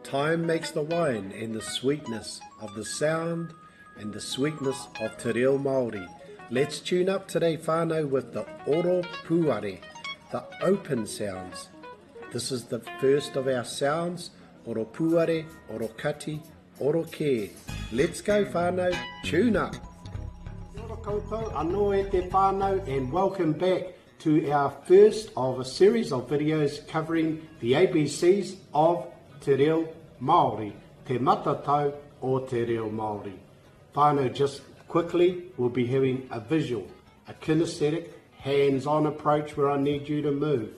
Time makes the wine, and the sweetness of the sound and the sweetness of Te Reo Māori. Let's tune up today, whānau, with the OROPUARE, the open sounds. This is the first of our sounds, OROPUARE, OROKATI, OROKE. Let's go, whānau, tune up. Kia ora koutou, anō e te whānau, and welcome back to our first of a series of videos covering the ABCs of Te Reo Māori, te matatau o Te Reo Māori. Whānau, just quickly, we'll be having a visual, a kinesthetic, hands-on approach where I need you to move.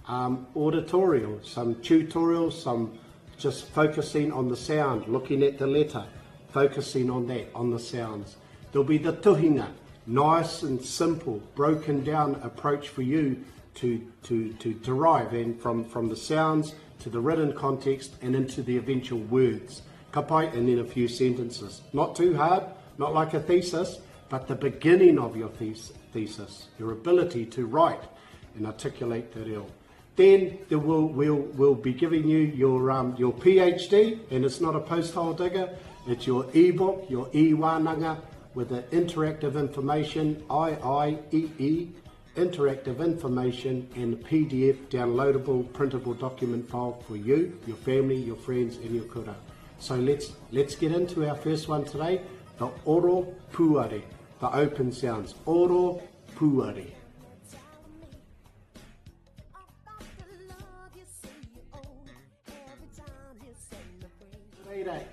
Auditorial, some tutorials, some just focusing on the sound, looking at the letter, focusing on that, on the sounds. There'll be the tuhinga, nice and simple, broken down approach for you to derive and from the sounds to the written context and into the eventual words. Kapai, and then a few sentences. Not too hard, not like a thesis, but the beginning of your thesis, your ability to write and articulate te reo. Then we'll be giving you your PhD, and it's not a post-hole digger, it's your iiBOOK, your WÄNANGA, with the interactive information, IIEE, interactive information, and PDF downloadable printable document file for you, your family, your friends, and your kura. So let's get into our first one today, the OROPUARE, the open sounds, OROPUARE.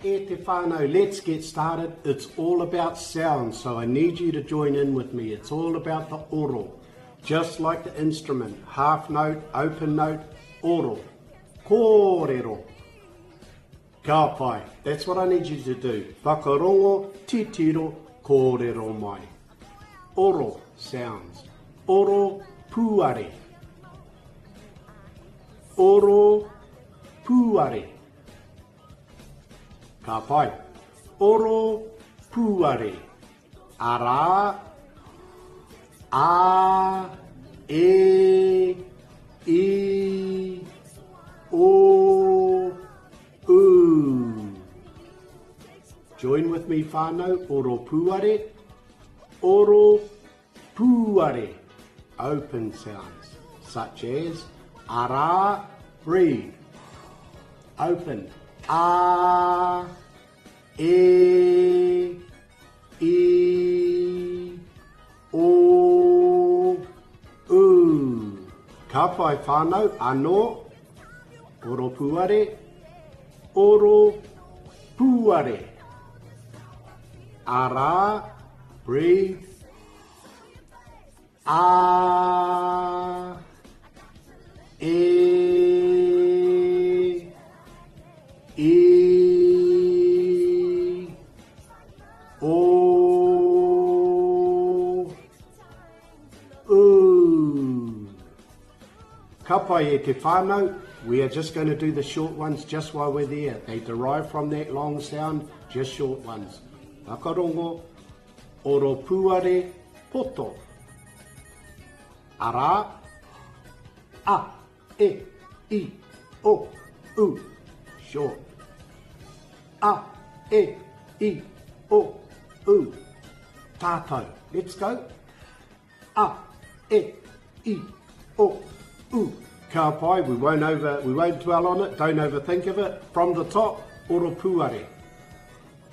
E te whānau, let's get started. It's all about sound, so I need you to join in with me. It's all about the oro, just like the instrument, half note, open note, oro, kōrero, ka pai. That's what I need you to do. Whakarongo, titiro, kōrero mai. Oro sounds, OROPUARE, OROPUARE. Ka pai. OROPUARE. Ara, a, e, I, o, u. Join with me, whānau, OROPUARE. OROPUARE. Open sounds, such as ara, breathe. Open. A, e, I, o, u. Ka pai whānau, anō, OROPUARE, OROPUARE. Ara, breathe. A, e, I, o, u. Ka pai e te whānau, we are just going to do the short ones just while we're there. They derive from that long sound, just short ones. Whakarongo, OROPUARE, poto. Ara, a, e, I, o, u. Short. A, e, I, o, u. Tātou. Let's go. A, e, I, o, u. Ka pai, we won't dwell on it, don't overthink of it. From the top, OROPUARE.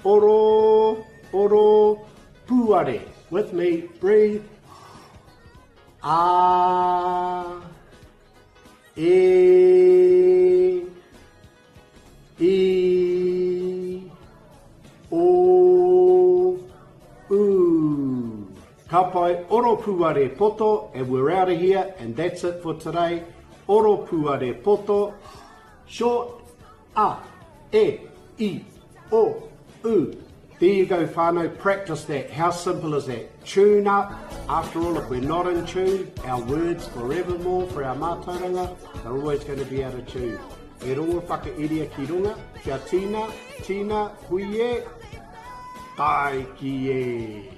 OROPUARE. With me, breathe. A, e, I, o, u. Ka pai, OROPUARE poto, and we're out of here, and that's it for today. OROPUARE poto, short, a, e, I, o, u. There you go, whānau, practice that. How simple is that? Tune up. After all, if we're not in tune, our words forevermore for our mātauranga, they're always going to be out of tune. E rongo whakairia ki runga, kia tina, hui e, tai ki e.